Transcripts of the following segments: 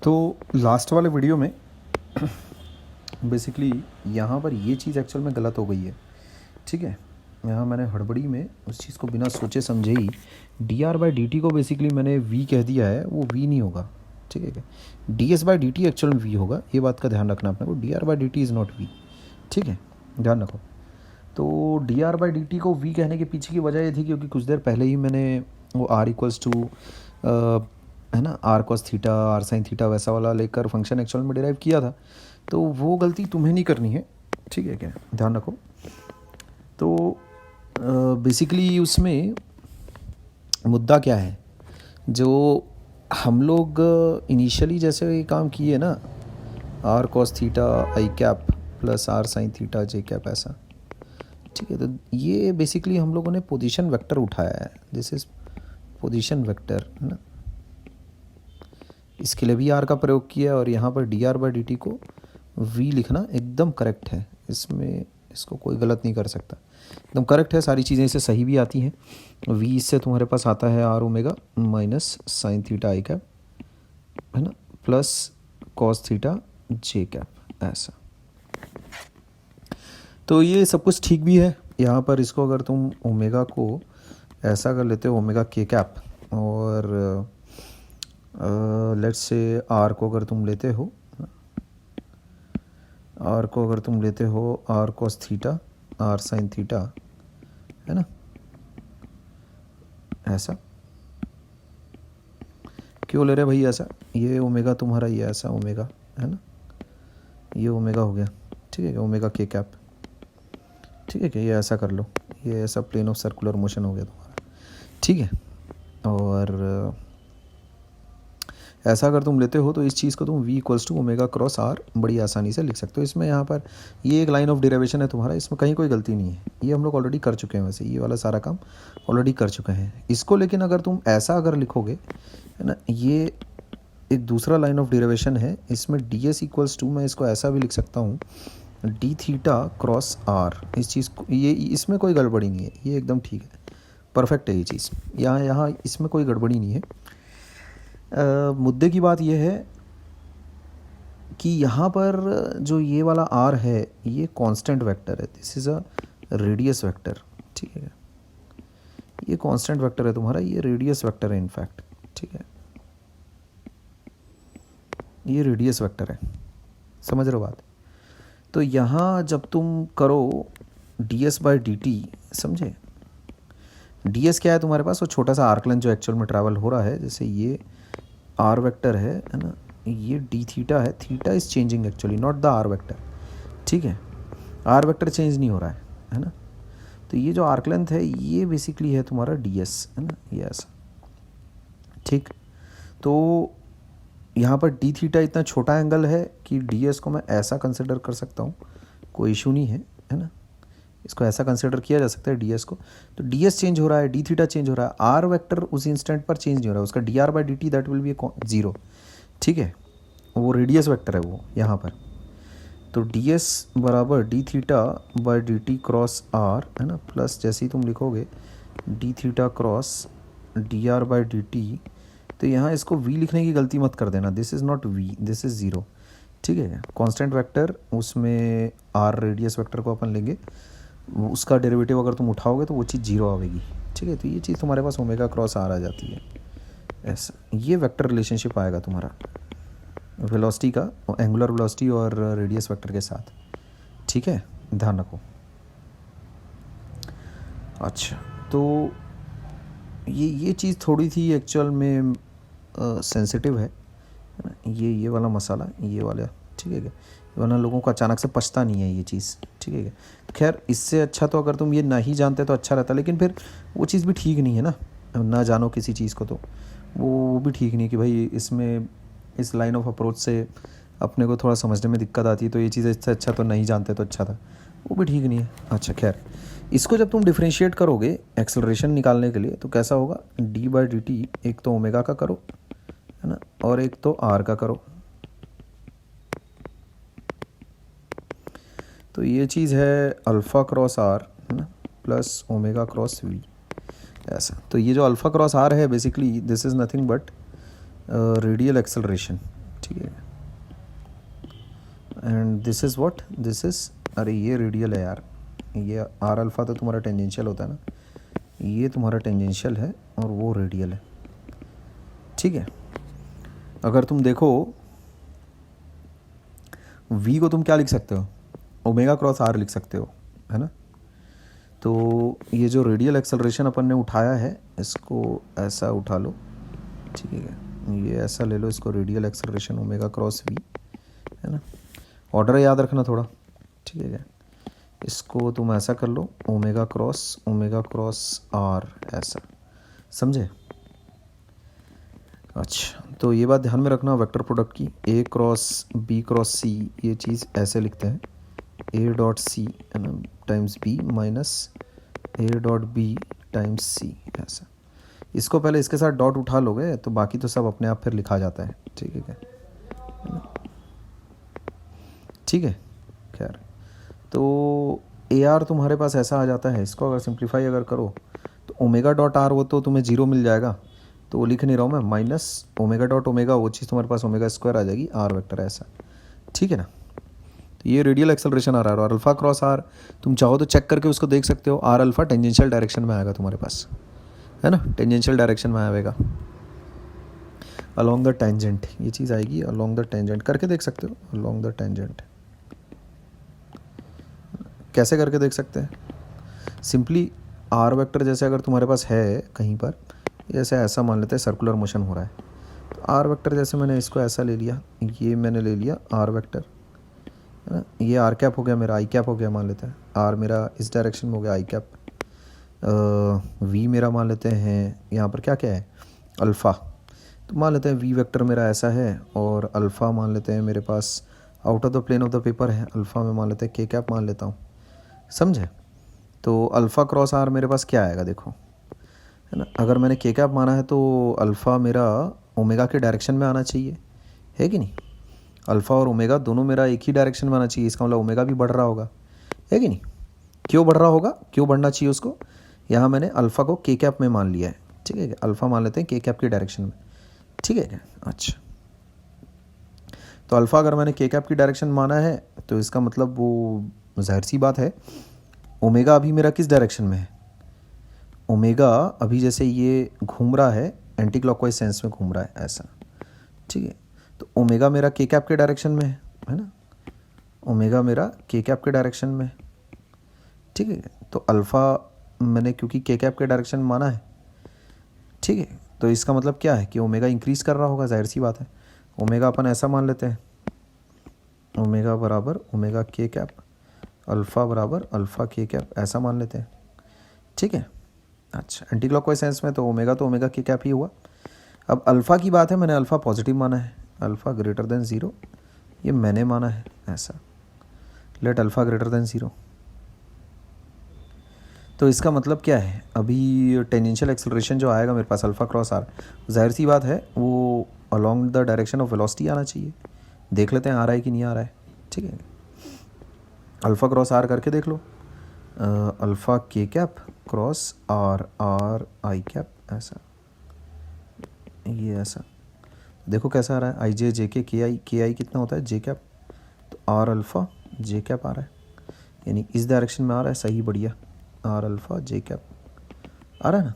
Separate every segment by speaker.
Speaker 1: तो लास्ट वाले वीडियो में बेसिकली यहाँ पर ये चीज़ एक्चुअल में गलत हो गई है। ठीक है, यहाँ मैंने हड़बड़ी में उस चीज़ को बिना सोचे समझे ही dr/dt को बेसिकली मैंने v कह दिया है। वो v नहीं होगा, ठीक है क्या? ds/dt एक्चुअल में v होगा। ये बात का ध्यान रखना अपने को। dr/dt इज़ नॉट v, ठीक है, ध्यान रखो। तो dr/dt को v कहने के पीछे की वजह ये थी क्योंकि कुछ देर पहले ही मैंने वो r इक्वल्स टू है ना r cos theta r sin theta वैसा वाला लेकर फंक्शन एक्चुअल में डिराइव किया था। तो वो गलती तुम्हें नहीं करनी है, ठीक है क्या? ध्यान रखो। तो बेसिकली उसमें मुद्दा क्या है, जो हम लोग इनिशियली जैसे ये काम किए ना, r cos theta i cap plus r sin theta j cap ऐसा, ठीक है। तो ये बेसिकली हम लोगों ने पोजीशन वेक्टर उठाया है। दिस इज पोजीशन वेक्टर है ना, इसके लिए भी r का प्रयोग किया और यहाँ पर dr/dt को v लिखना एकदम करेक्ट है। इसमें इसको कोई गलत नहीं कर सकता, एकदम करेक्ट है। सारी चीज़ें इससे सही भी आती हैं। v इससे तुम्हारे पास आता है r omega minus sine theta I cap है ना, plus cos theta j cap ऐसा। तो ये सब कुछ ठीक भी है। यहाँ पर इसको अगर तुम ओमेगा को ऐसा कर लेते हो, ओमेगा के कैप, और लेट्स से आर को अगर तुम लेते हो, आर को अगर तुम लेते हो R cos theta R sine theta है ना, ऐसा क्यों ले रहे भाई ऐसा? ये ओमेगा तुम्हारा ये ऐसा ओमेगा है ना, ये ओमेगा हो गया, ठीक है, ओमेगा के कैप, ठीक है क्या? ये ऐसा कर लो, ये ऐसा प्लेन ऑफ सर्कुलर मोशन हो गया तुम्हारा, ठीक है। और ऐसा अगर तुम लेते हो तो इस चीज़ को तुम v equals to omega cross r बड़ी आसानी से लिख सकते हो। इसमें यहाँ पर ये एक लाइन ऑफ डेरिवेशन है तुम्हारा, इसमें कहीं कोई गलती नहीं है। ये हम लोग ऑलरेडी कर चुके हैं, वैसे ये वाला सारा काम ऑलरेडी कर चुके हैं इसको। लेकिन अगर तुम ऐसा अगर लिखोगे है ना, ये एक दूसरा लाइन ऑफ डेरिवेशन है। इसमें ds इक्वल्स टू, मैं इसको ऐसा भी लिख सकता हूँ, d थीटा क्रॉस r। इस चीज़ को ये इसमें कोई गड़बड़ी नहीं है, ये एकदम ठीक है, परफेक्ट है ये चीज़। यहाँ इसमें कोई गड़बड़ी नहीं है। मुद्दे की बात यह है कि यहाँ पर जो ये वाला r है ये कांस्टेंट वेक्टर है। This is a radius vector, ठीक है। ये कांस्टेंट वेक्टर है तुम्हारा, ये रेडियस वेक्टर है इनफैक्ट, ठीक है। ये रेडियस वेक्टर है, समझ रहे हो बात? तो यहाँ जब तुम करो ds/dt, समझे? ds क्या है तुम्हारे पास? वो छोटा सा आर्क लेंथ जो एक्चुअल में ट्रैवल हो रहा है। जैसे ये r वेक्टर है ना, ये d थीटा है। Theta is changing actually, not the r vector, ठीक है। r वेक्टर चेंज नहीं हो रहा है ना। तो ये जो आर्क लेंथ है ये बेसिकली है तुम्हारा ds है ना, ये ऐसा, ठीक। तो यहाँ पर d थीटा इतना छोटा एंगल है कि ds को मैं ऐसा कंसिडर कर सकता हूँ, कोई इशू नहीं है ना। इसको ऐसा कंसिडर किया जा सकता है ds को। तो ds चेंज हो रहा है, d थीटा चेंज हो रहा है, r वेक्टर उस इंस्टेंट पर चेंज नहीं हो रहा है। उसका dr/dt that will be zero, ठीक है। वो रेडियस वेक्टर है वो यहाँ पर। तो ds बराबर d theta by dt cross r है ना, प्लस जैसे ही तुम लिखोगे d थीटा क्रॉस dr/dt। तो यहाँ इसको v लिखने की गलती मत कर देना, this is not v, this is zero, ठीक है। कांस्टेंट वेक्टर, उसमें r रेडियस वेक्टर को अपन लेंगे, उसका डेरिवेटिव अगर तुम उठाओगे तो वो चीज़ जीरो आएगी, ठीक है। तो ये चीज़ तुम्हारे पास ओमेगा क्रॉस r आ जाती है ऐसा। ये वेक्टर रिलेशनशिप आएगा तुम्हारा वेलोसिटी का, एंगुलर वेलोसिटी और रेडियस वेक्टर के साथ, ठीक है, ध्यान रखो। अच्छा, तो ये चीज़ थोड़ी थी एक्चुअल में सेंसिटिव है ना, ये वाला मसाला, ये वाला, ठीक है। वरना लोगों को अचानक से पछता नहीं है ये चीज़, ठीक है। खैर इससे अच्छा तो अगर तुम ये ना ही जानते तो अच्छा रहता, लेकिन फिर वो चीज़ भी ठीक नहीं है ना जानो किसी चीज़ को, तो वो भी ठीक नहीं कि भाई इसमें इस लाइन ऑफ अप्रोच से अपने को थोड़ा समझने में दिक्कत आती है, तो ये चीज़ इससे अच्छा तो नहीं जानते तो अच्छा था, वो भी ठीक नहीं है। अच्छा खैर, इसको जब तुम डिफ्रेंशिएट करोगे एक्सेलरेशन निकालने के लिए तो कैसा होगा? d/dt एक तो ओमेगा का करो है ना, और एक तो r का करो। तो ये चीज़ है अल्फ़ा क्रॉस r है ना, प्लस ओमेगा क्रॉस v ऐसा। तो ये जो अल्फ़ा क्रॉस r है basically this is nothing but radial acceleration, ठीक है। And this is what, this is, अरे ये रेडियल है यार, ये आर अल्फ़ा तो तुम्हारा टेंजेंशियल होता है ना, ये तुम्हारा टेंजेंशियल है और वो रेडियल है। ठीक है। अगर तुम देखो v को तुम क्या लिख सकते हो, ओमेगा क्रॉस आर लिख सकते हो, है ना। तो ये जो रेडियल एक्सेलरेशन अपन ने उठाया है इसको ऐसा उठा लो, ठीक है, ये ऐसा ले लो इसको, radial acceleration omega cross v, है ना। ऑर्डर याद रखना थोड़ा, ठीक है क्या। इसको तुम ऐसा कर लो, ओमेगा क्रॉस आर, ऐसा, समझे। अच्छा, तो ये बात ध्यान में रखना वेक्टर प्रोडक्ट की, ए क्रॉस बी क्रॉस सी, ये चीज़ ऐसे लिखते हैं, ए डॉट सी है ना times B minus A dot B times C, ऐसा। इसको पहले इसके साथ डॉट उठा लोगे तो बाकी तो सब अपने आप फिर लिखा जाता है, ठीक है क्या, ठीक है। खैर, तो ए आर तुम्हारे पास ऐसा आ जाता है, इसको अगर सिंप्लीफाई अगर करो तो ओमेगा डॉट आर वो तो तुम्हें जीरो मिल जाएगा, तो वो लिख नहीं रहा हूँ मैं, माइनस ओमेगा डॉट ओमेगा, वो चीज़ तुम्हारे पास ओमेगा स्क्वायर आ जाएगी, आर वेक्टर ऐसा, ठीक है ना। तो ये रेडियल एक्सेलरेशन आ रहा है, और अल्फा क्रॉस आर तुम चाहो तो चेक करके उसको देख सकते हो, आर अल्फा टेंजेंशियल डायरेक्शन में आएगा तुम्हारे पास, है ना, टेंजेंशियल डायरेक्शन में आएगा, अलॉन्ग द टेंजेंट, ये चीज़ आएगी अलॉन्ग द टेंजेंट, करके देख सकते हो अलॉन्ग द टेंजेंट। कैसे करके देख सकते हैं, सिंपली आर वेक्टर जैसे अगर तुम्हारे पास है कहीं पर, जैसे ऐसा मान लेते हैं सर्कुलर मोशन हो रहा है, तो आर वेक्टर जैसे मैंने इसको ऐसा ले लिया, ये मैंने ले लिया आर वेक्टर, है ना, ये आर कैप हो गया मेरा, आई कैप हो गया मान लेते हैं, आर मेरा इस डायरेक्शन में हो गया, आई कैप, वी मेरा मान लेते हैं यहाँ पर क्या क्या है, अल्फ़ा, तो मान लेते हैं वी वेक्टर मेरा ऐसा है, और अल्फ़ा मान लेते हैं मेरे पास out of the plane of the paper है, अल्फ़ा में मान लेते हैं के कैप मान लेता हूँ, समझे। तो अल्फ़ा क्रॉस आर मेरे पास क्या आएगा देखो, है ना, अगर मैंने के कैप माना है तो अल्फ़ा मेरा ओमेगा के डायरेक्शन में आना चाहिए, है कि नहीं, अल्फ़ा और ओमेगा दोनों मेरा एक ही डायरेक्शन में आना चाहिए, इसका मतलब ओमेगा भी बढ़ रहा होगा, है कि नहीं। क्यों बढ़ रहा होगा, क्यों बढ़ना चाहिए उसको, यहाँ मैंने अल्फ़ा को के कैप में मान लिया है, ठीक है, अल्फ़ा मान लेते हैं के कैप की डायरेक्शन में, ठीक है क्या। अच्छा, तो अल्फ़ा अगर मैंने के कैप की डायरेक्शन माना है तो इसका मतलब वो जाहिर सी बात है, ओमेगा अभी मेरा किस डायरेक्शन में है, ओमेगा अभी जैसे ये घूम रहा है एंटी क्लॉकवाइज सेंस में घूम रहा है ऐसा, ठीक है, तो ओमेगा मेरा के कैप के डायरेक्शन में है ना, ओमेगा मेरा के कैप के डायरेक्शन में, ठीक है। तो अल्फ़ा मैंने क्योंकि के कैप के डायरेक्शन में माना है, ठीक है, तो इसका मतलब क्या है कि ओमेगा इंक्रीज़ कर रहा होगा, जाहिर सी बात है, ओमेगा अपन ऐसा मान लेते हैं, ओमेगा बराबर ओमेगा के कैप, अल्फ़ा बराबर अल्फ़ा के कैप, ऐसा मान लेते हैं, ठीक है। अच्छा, एंटी क्लॉकवाइज सेंस में तो ओमेगा के कैप ही हुआ। अब अल्फ़ा की बात है, मैंने अल्फ़ा पॉजिटिव माना है, अल्फ़ा ग्रेटर देन ज़ीरो, ये मैंने माना है ऐसा, late alpha greater than zero. तो इसका मतलब क्या है, अभी टेंजेंशियल एक्सेलरेशन जो आएगा मेरे पास अल्फ़ा क्रॉस आर, जाहिर सी बात है वो along the direction of velocity आना चाहिए, देख लेते हैं आ रहा है कि नहीं आ रहा है, ठीक है। अल्फ़ा क्रॉस आर करके देख लो, अल्फ़ा के cap cross R, R I cap, ऐसा, ये ऐसा, देखो कैसा आ रहा है, आई जे जे के आई कितना होता है जे कैप, तो आर अल्फ़ा जे कैप आ रहा है, यानी इस डायरेक्शन में आ रहा है, सही बढ़िया, आर अल्फ़ा जे कैप आ रहा है ना,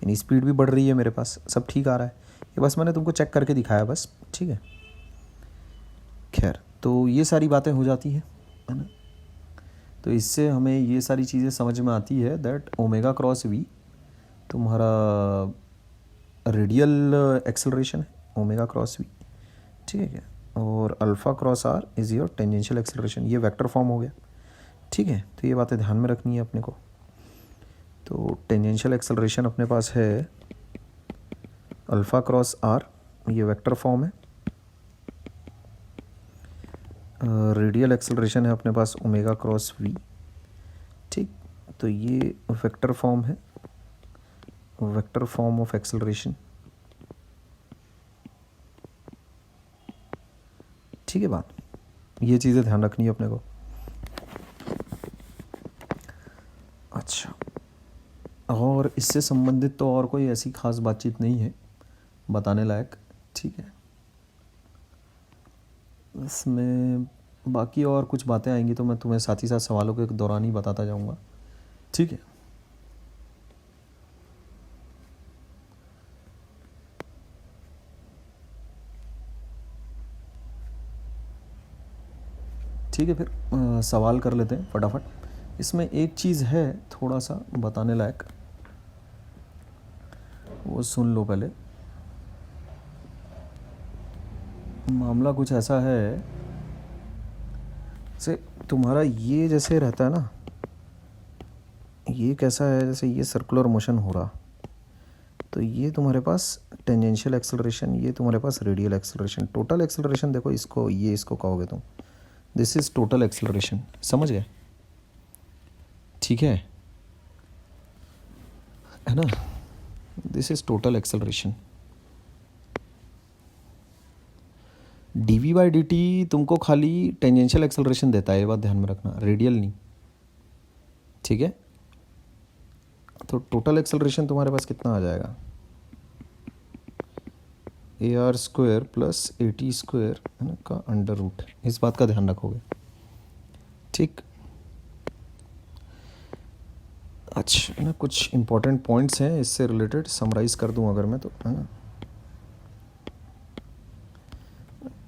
Speaker 1: यानी स्पीड भी बढ़ रही है मेरे पास, सब ठीक आ रहा है, ये बस मैंने तुमको चेक करके दिखाया बस, ठीक है। खैर, तो ये सारी बातें हो जाती है ना, तो इससे हमें ये सारी चीज़ें समझ में आती है दैट ओमेगा क्रॉस वी तुम्हारा रेडियल एक्सेलरेशन है, ओमेगा क्रॉस वी, ठीक है क्या, और alpha cross R is your tangential acceleration, ये वेक्टर फॉर्म हो गया, ठीक है। तो ये बातें ध्यान में रखनी है अपने को। तो टेंजेंशियल एक्सेलरेशन अपने पास है अल्फ़ा क्रॉस आर, ये वेक्टर फॉर्म है, रेडियल एक्सेलरेशन है अपने पास ओमेगा क्रॉस वी, ठीक, तो ये वेक्टर फॉर्म है, वेक्टर फॉर्म ऑफ एक्सेलरेशन, ठीक है बात, ये चीज़ें ध्यान रखनी है अपने को। अच्छा, और इससे संबंधित तो और कोई ऐसी खास बातचीत नहीं है बताने लायक, ठीक है। इसमें बाकी और कुछ बातें आएंगी तो मैं तुम्हें साथ ही साथ सवालों के दौरान ही बताता जाऊंगा, ठीक है। ठीक है, फिर सवाल कर लेते हैं फटाफट। इसमें एक चीज़ है थोड़ा सा बताने लायक, वो सुन लो पहले। मामला कुछ ऐसा है, जैसे तुम्हारा ये जैसे रहता है ना, ये कैसा है, जैसे ये सर्कुलर मोशन हो रहा, तो ये तुम्हारे पास टेंजेंशियल एक्सेलरेशन, ये तुम्हारे पास रेडियल एक्सेलरेशन। टोटल एक्सेलरेशन देखो इसको, ये इसको कहोगे तुम, दिस इज़ टोटल एक्सेलरेशन, समझ गए, ठीक है ना। This is total acceleration. dv/dt तुमको खाली टेंजेंशियल एक्सेलरेशन देता है, ये बात ध्यान में रखना, रेडियल नहीं, ठीक है। तो टोटल एक्सेलरेशन तुम्हारे पास कितना आ जाएगा, AR² प्लस AT² है ना का अंडर रूट, इस बात का ध्यान रखोगे, ठीक। अच्छा है ना, कुछ इंपॉर्टेंट पॉइंट्स हैं इससे रिलेटेड, समराइज़ कर दूं अगर मैं तो, है ना।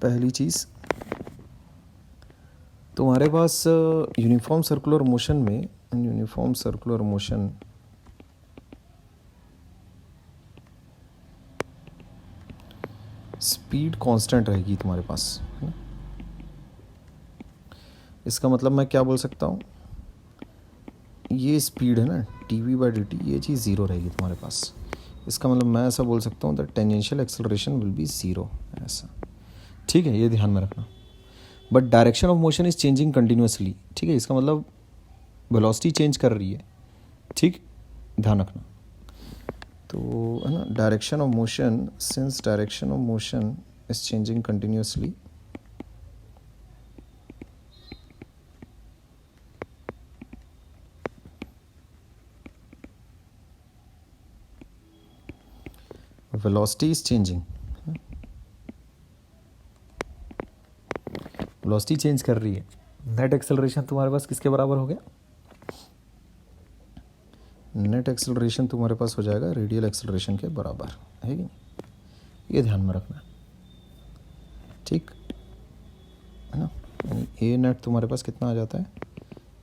Speaker 1: पहली चीज़, तुम्हारे पास यूनिफॉर्म सर्कुलर मोशन में, uniform circular motion speed constant रहेगी तुम्हारे पास, है ना। इसका मतलब मैं क्या बोल सकता हूँ, ये स्पीड है ना dv/dt, ये चीज़ ज़ीरो रहेगी तुम्हारे पास। इसका मतलब मैं ऐसा बोल सकता हूँ that tangential acceleration will be zero, ऐसा, ठीक है, ये ध्यान में रखना। But direction of motion is changing continuously, ठीक है, इसका मतलब वेलोसिटी चेंज कर रही है, ठीक, ध्यान रखना। तो है ना, direction of motion, since direction of motion is changing continuously, velocity is changing, velocity change कर रही है, नेट एक्सेलरेशन तुम्हारे पास किसके बराबर हो गया, नेट एक्सेलरेशन तुम्हारे पास हो जाएगा रेडियल एक्सेलरेशन के बराबर, है कि नहीं, ये ध्यान में रखना, ठीक है ना। यानी ए नेट तुम्हारे पास कितना आ जाता है,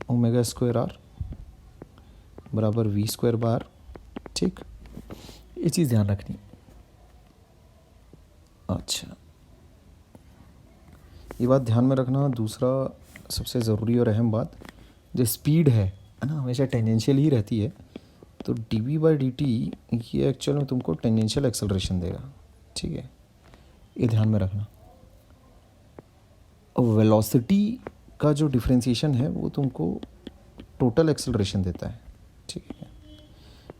Speaker 1: ω² बराबर v² ठीक, ये चीज़ ध्यान रखनी। अच्छा, ये बात ध्यान में रखना। दूसरा सबसे ज़रूरी और अहम बात, जो स्पीड है ना, हमेशा टेंजेंशियल ही रहती है, तो dv/dt ये एक्चुअल में तुमको टेंजेंशियल एक्सेलरेशन देगा, ठीक है, ये ध्यान में रखना। और वेलोसिटी का जो डिफरेंशिएशन है वो तुमको टोटल एक्सेलरेशन देता है, ठीक है,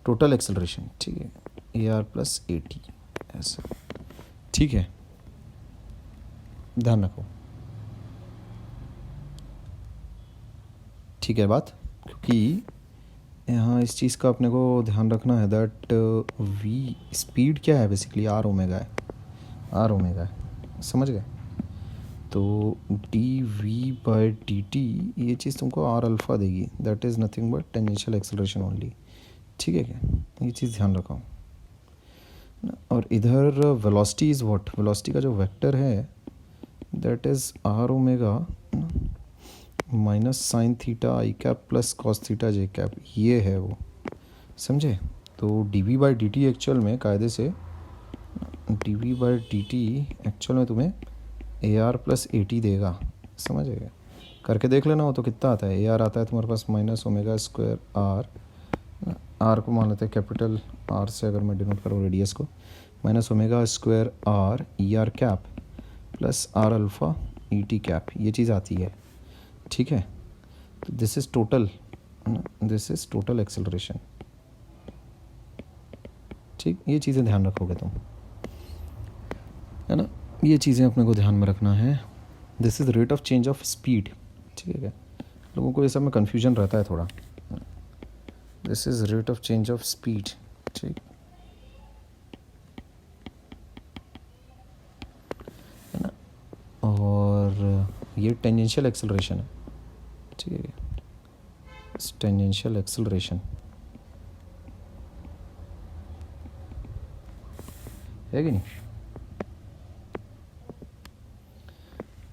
Speaker 1: टोटल एक्सेलरेशन, ठीक है, AR प्लस AT ऐसा, ठीक है, ध्यान रखो, ठीक है बात, क्योंकि यहाँ इस चीज़ का अपने को ध्यान रखना है दैट v स्पीड क्या है, बेसिकली r ओमेगा है, r ओमेगा है, समझ गए। तो dv/dt ये चीज़ तुमको r अल्फ़ा देगी, that is nothing but tangential acceleration only, ठीक है क्या, ये चीज़ ध्यान रखो। और इधर वेलोसिटी इज़ व्हाट, वेलोसिटी का जो वेक्टर है that is r omega minus sine theta I cap plus cos theta J cap, ये है वो, समझे। तो dv/dt एक्चुअल में कायदे से dv/dt एक्चुअल में तुम्हें AR प्लस AT देगा, समझेगा, करके देख लेना। वो तो कितना आता है, AR आता है तुम्हारे पास -ω² R को मान लेते हैं कैपिटल R से, अगर मैं डिनोट करूँ रेडियस को, -ω² R ER cap plus R alpha ET cap, ये चीज़ आती है, ठीक है। तो this is total, this is total acceleration, ठीक, ये चीज़ें ध्यान रखोगे तुम, है ना, ये चीज़ें अपने को ध्यान में रखना है। This is rate of change of speed, ठीक है, लोगों को ये सब में कन्फ्यूजन रहता है थोड़ा। This is rate of change of speed, ठीक, है ना। और ये टेंजेंशियल एक्सेलरेशन है, ठीक है, टेंजेंशियल एक्सेलरेशन है कि नहीं,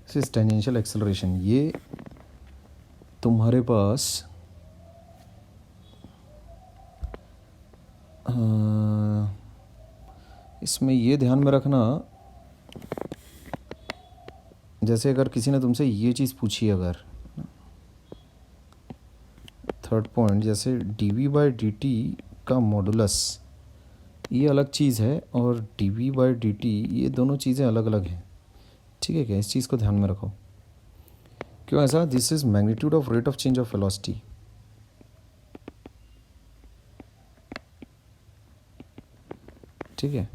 Speaker 1: दिस इज टेंजेंशियल एक्सेलरेशन। ये तुम्हारे पास इसमें ये ध्यान में रखना, जैसे अगर किसी ने तुमसे ये चीज़ पूछी, अगर थर्ड पॉइंट, जैसे dv/dt का मॉडुलस, ये अलग चीज़ है और dv/dt, ये दोनों चीज़ें अलग अलग हैं, ठीक है क्या, इस चीज़ को ध्यान में रखो। क्यों ऐसा? This is magnitude of rate of change of velocity, ठीक है।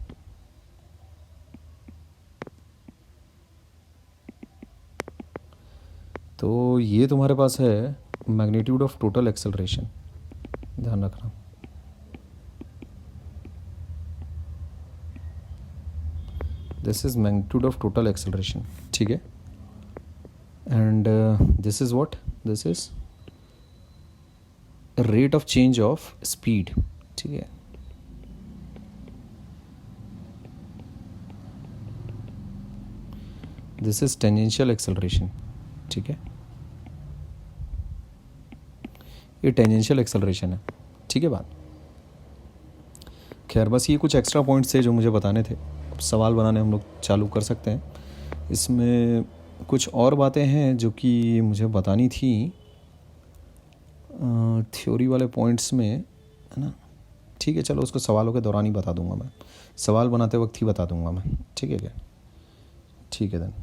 Speaker 1: तो ये तुम्हारे पास है मैग्नीट्यूड ऑफ टोटल एक्सेलरेशन, ध्यान रखना। This is magnitude of total acceleration, ठीक है। And this is what, this is rate of change of speed, ठीक है। दिस इज टेंजेंशियल एक्सेलरेशन, ठीक है, ये टेंजेंशियल एक्सेलरेशन है, ठीक है बात। खैर बस ये कुछ एक्स्ट्रा पॉइंट्स थे जो मुझे बताने थे, सवाल बनाने हम लोग चालू कर सकते हैं। इसमें कुछ और बातें हैं जो कि मुझे बतानी थी थ्योरी वाले पॉइंट्स में, है ना, ठीक है। चलो उसको सवालों के दौरान ही बता दूंगा मैं, सवाल बनाते वक्त ही बता दूंगा मैं, ठीक है क्या, ठीक है देन।